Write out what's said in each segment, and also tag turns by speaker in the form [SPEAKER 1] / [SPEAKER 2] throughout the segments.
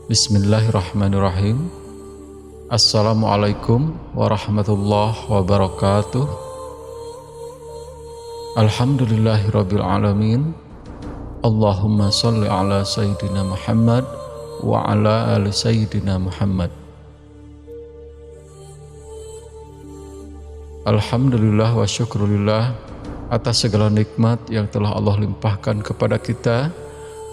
[SPEAKER 1] Bismillahirrahmanirrahim. Assalamualaikum warahmatullahi wabarakatuh. Alhamdulillahirabbil alamin. Allahumma shalli ala sayyidina Muhammad wa ala ali sayyidina Muhammad. Alhamdulillah wa syukrulillah atas segala nikmat yang telah Allah limpahkan kepada kita,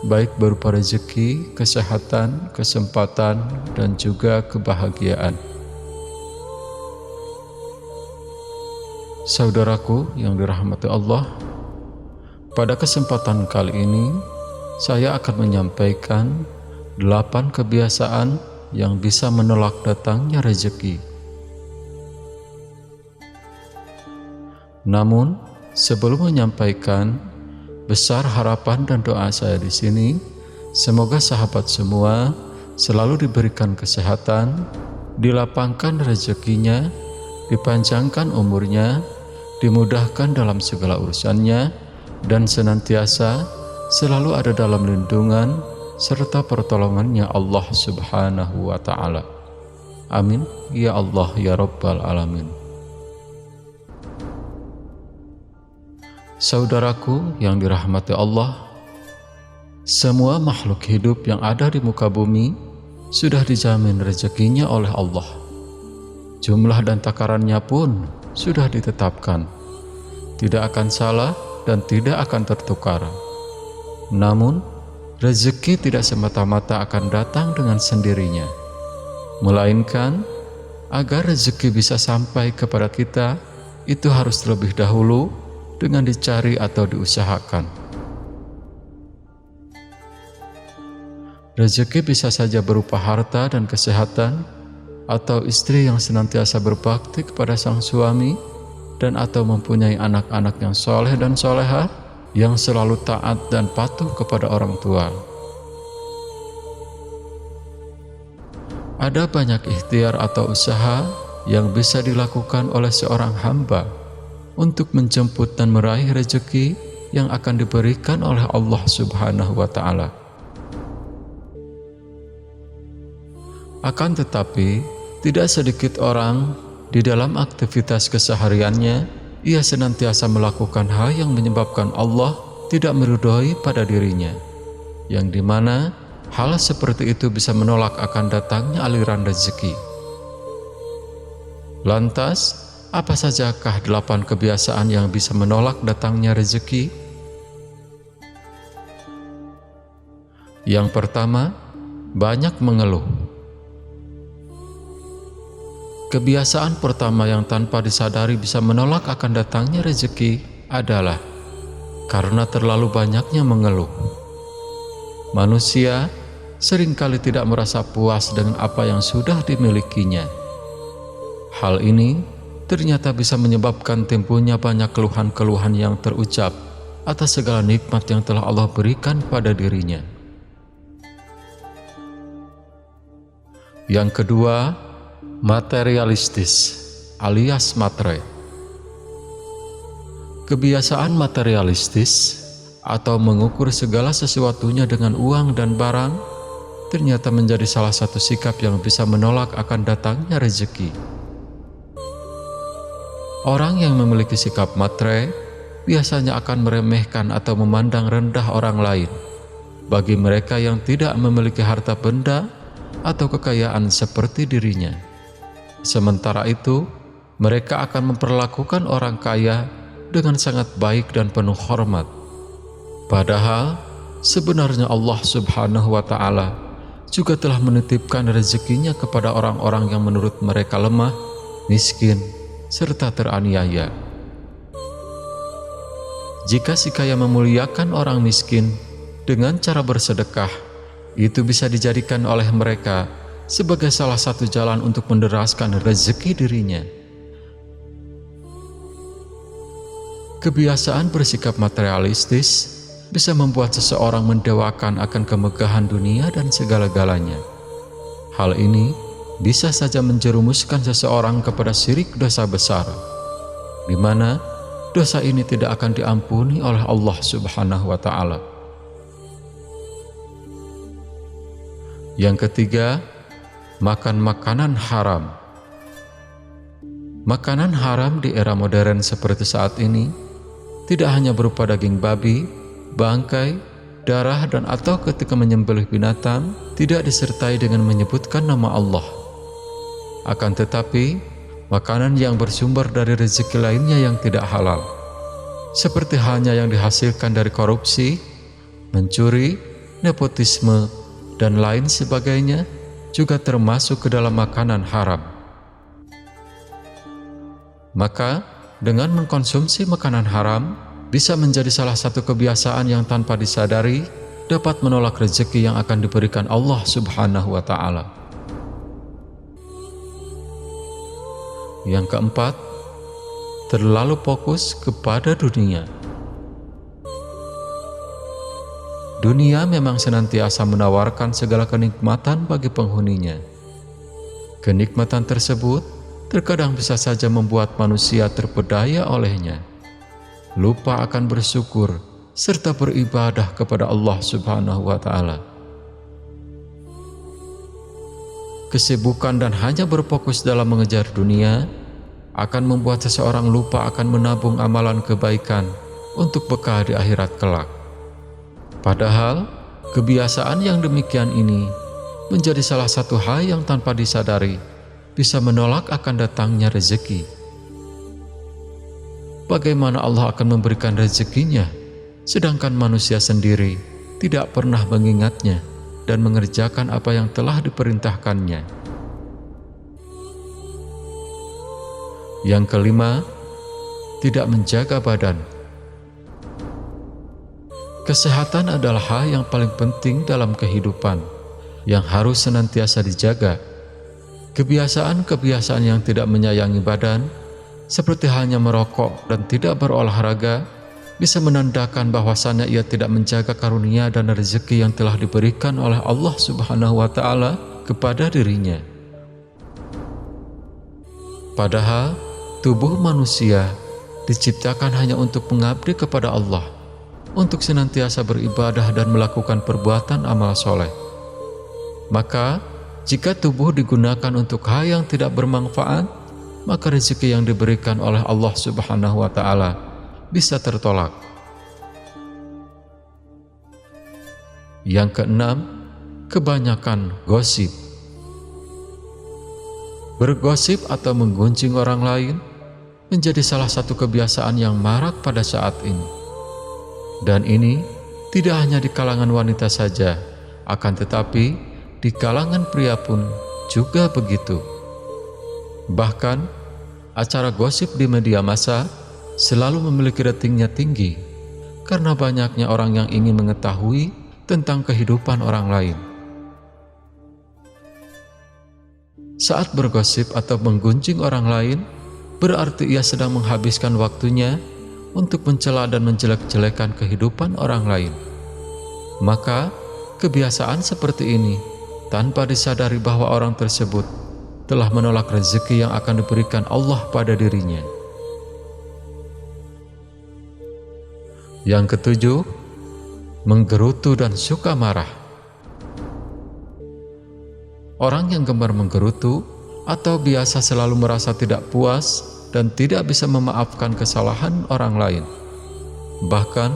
[SPEAKER 1] baik berupa rezeki, kesehatan, kesempatan, dan juga kebahagiaan. Saudaraku yang dirahmati Allah, pada kesempatan kali ini saya akan menyampaikan 8 kebiasaan yang bisa menolak datangnya rezeki. Namun, sebelum menyampaikan, besar harapan dan doa saya di sini, semoga sahabat semua selalu diberikan kesehatan, dilapangkan rezekinya, dipanjangkan umurnya, dimudahkan dalam segala urusannya, dan senantiasa selalu ada dalam lindungan serta pertolongannya Allah Subhanahu wa Ta'ala. Amin ya Allah ya Rabbal Alamin. Saudaraku yang dirahmati Allah, semua makhluk hidup yang ada di muka bumi sudah dijamin rezekinya oleh Allah. Jumlah dan takarannya pun sudah ditetapkan, tidak akan salah dan tidak akan tertukar. Namun, rezeki tidak semata-mata akan datang dengan sendirinya, melainkan agar rezeki bisa sampai kepada kita, itu harus terlebih dahulu dengan dicari atau diusahakan. Rezeki bisa saja berupa harta dan kesehatan, atau istri yang senantiasa berbakti kepada sang suami, dan atau mempunyai anak-anak yang soleh dan solehah, yang selalu taat dan patuh kepada orang tua. Ada banyak ikhtiar atau usaha yang bisa dilakukan oleh seorang hamba untuk menjemput dan meraih rezeki yang akan diberikan oleh Allah Subhanahu wa Ta'ala. Akan tetapi, tidak sedikit orang di dalam aktivitas kesehariannya, ia senantiasa melakukan hal yang menyebabkan Allah tidak meridhoi pada dirinya, yang dimana hal seperti itu bisa menolak akan datangnya aliran rezeki. Lantas, apa sajakah 8 kebiasaan yang bisa menolak datangnya rezeki? Yang pertama, banyak mengeluh. Kebiasaan pertama yang tanpa disadari bisa menolak akan datangnya rezeki adalah karena terlalu banyaknya mengeluh. Manusia seringkali tidak merasa puas dengan apa yang sudah dimilikinya. Hal ini ternyata bisa menyebabkan timbulnya banyak keluhan-keluhan yang terucap atas segala nikmat yang telah Allah berikan pada dirinya. Yang kedua, materialistis alias matre. Kebiasaan materialistis atau mengukur segala sesuatunya dengan uang dan barang ternyata menjadi salah satu sikap yang bisa menolak akan datangnya rezeki. Orang yang memiliki sikap matre biasanya akan meremehkan atau memandang rendah orang lain. Bagi mereka yang tidak memiliki harta benda atau kekayaan seperti dirinya, sementara itu mereka akan memperlakukan orang kaya dengan sangat baik dan penuh hormat. Padahal sebenarnya Allah Subhanahu wa Ta'ala juga telah menitipkan rezekinya kepada orang-orang yang menurut mereka lemah, miskin, serta teraniaya. Jika si kaya memuliakan orang miskin dengan cara bersedekah, itu bisa dijadikan oleh mereka sebagai salah satu jalan untuk menderaskan rezeki dirinya. Kebiasaan bersikap materialistis bisa membuat seseorang mendewakan akan kemegahan dunia dan segala-galanya. Hal ini bisa saja menjerumuskan seseorang kepada syirik dosa besar, di mana dosa ini tidak akan diampuni oleh Allah Subhanahu wa Ta'ala. Yang ketiga, makan makanan haram. Makanan haram di era modern seperti saat ini tidak hanya berupa daging babi, bangkai, darah, dan atau ketika menyembelih binatang tidak disertai dengan menyebutkan nama Allah. Akan tetapi, makanan yang bersumber dari rezeki lainnya yang tidak halal, seperti halnya yang dihasilkan dari korupsi, mencuri, nepotisme, dan lain sebagainya, juga termasuk ke dalam makanan haram. Maka, dengan mengkonsumsi makanan haram, bisa menjadi salah satu kebiasaan yang tanpa disadari dapat menolak rezeki yang akan diberikan Allah Subhanahu wa Ta'ala. Yang keempat, terlalu fokus kepada dunia. Dunia memang senantiasa menawarkan segala kenikmatan bagi penghuninya. Kenikmatan tersebut terkadang bisa saja membuat manusia terpedaya olehnya, lupa akan bersyukur serta beribadah kepada Allah Subhanahu wa Ta'ala. Kesibukan dan hanya berfokus dalam mengejar dunia akan membuat seseorang lupa akan menabung amalan kebaikan untuk bekal di akhirat kelak. Padahal kebiasaan yang demikian ini menjadi salah satu hal yang tanpa disadari bisa menolak akan datangnya rezeki. Bagaimana Allah akan memberikan rezekinya, sedangkan manusia sendiri tidak pernah mengingatnya dan mengerjakan apa yang telah diperintahkannya. Yang kelima, tidak menjaga badan. Kesehatan adalah hal yang paling penting dalam kehidupan, yang harus senantiasa dijaga. Kebiasaan-kebiasaan yang tidak menyayangi badan, seperti halnya merokok dan tidak berolahraga, bisa menandakan bahwasannya ia tidak menjaga karunia dan rezeki yang telah diberikan oleh Allah Subhanahu wa Ta'ala kepada dirinya. Padahal tubuh manusia diciptakan hanya untuk mengabdi kepada Allah, untuk senantiasa beribadah dan melakukan perbuatan amal soleh. Maka jika tubuh digunakan untuk hal yang tidak bermanfaat, maka rezeki yang diberikan oleh Allah Subhanahu wa Ta'ala bisa tertolak. Yang keenam, kebanyakan gosip. Bergosip atau menggunjing orang lain menjadi salah satu kebiasaan yang marak pada saat ini. Dan ini tidak hanya di kalangan wanita saja, akan tetapi di kalangan pria pun juga begitu. Bahkan, acara gosip di media massa selalu memiliki ratingnya tinggi karena banyaknya orang yang ingin mengetahui tentang kehidupan orang lain. Saat bergosip atau menggunjing orang lain, berarti ia sedang menghabiskan waktunya untuk mencela dan menjelek-jelekan kehidupan orang lain. Maka, kebiasaan seperti ini tanpa disadari bahwa orang tersebut telah menolak rezeki yang akan diberikan Allah pada dirinya. Yang ketujuh, menggerutu dan suka marah. Orang yang gemar menggerutu atau biasa selalu merasa tidak puas dan tidak bisa memaafkan kesalahan orang lain. Bahkan,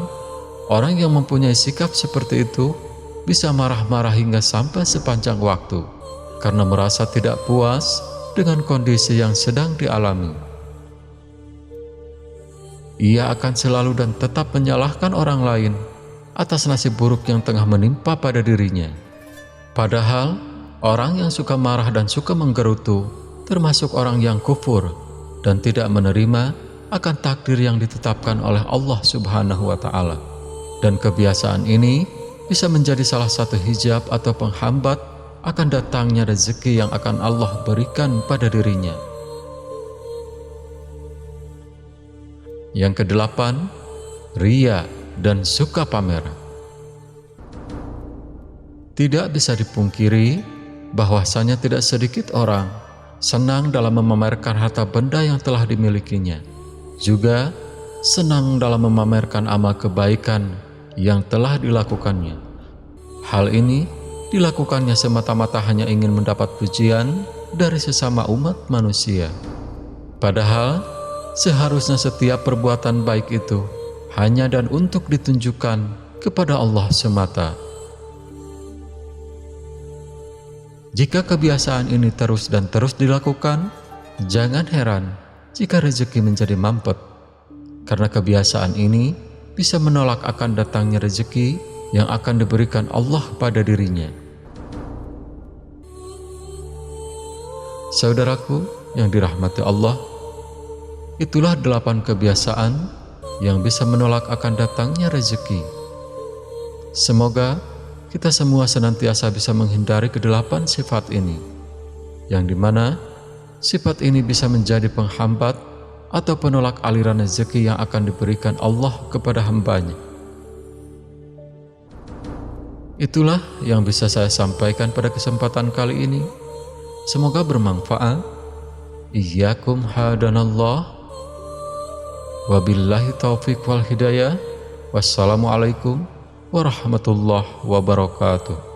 [SPEAKER 1] orang yang mempunyai sikap seperti itu bisa marah-marah hingga sampai sepanjang waktu karena merasa tidak puas dengan kondisi yang sedang dialami. Ia akan selalu dan tetap menyalahkan orang lain atas nasib buruk yang tengah menimpa pada dirinya. Padahal, orang yang suka marah dan suka menggerutu termasuk orang yang kufur dan tidak menerima akan takdir yang ditetapkan oleh Allah Subhanahu wa Ta'ala. Dan kebiasaan ini bisa menjadi salah satu hijab atau penghambat akan datangnya rezeki yang akan Allah berikan pada dirinya. Yang kedelapan, riya dan suka pamer. Tidak bisa dipungkiri bahwasanya tidak sedikit orang senang dalam memamerkan harta benda yang telah dimilikinya, juga senang dalam memamerkan amal kebaikan yang telah dilakukannya. Hal ini dilakukannya semata-mata hanya ingin mendapat pujian dari sesama umat manusia. Padahal seharusnya setiap perbuatan baik itu hanya dan untuk ditunjukkan kepada Allah semata. Jika kebiasaan ini terus dan terus dilakukan, jangan heran jika rezeki menjadi mampet, karena kebiasaan ini bisa menolak akan datangnya rezeki yang akan diberikan Allah pada dirinya. Saudaraku yang dirahmati Allah, itulah 8 kebiasaan yang bisa menolak akan datangnya rezeki. Semoga kita semua senantiasa bisa menghindari ke-8 sifat ini, yang dimana sifat ini bisa menjadi penghambat atau penolak aliran rezeki yang akan diberikan Allah kepada hambanya. Itulah yang bisa saya sampaikan pada kesempatan kali ini. Semoga bermanfaat. Iyyakum hadanallah. Wabillahi taufiq wal hidayah. Wassalamualaikum warahmatullahi wabarakatuh.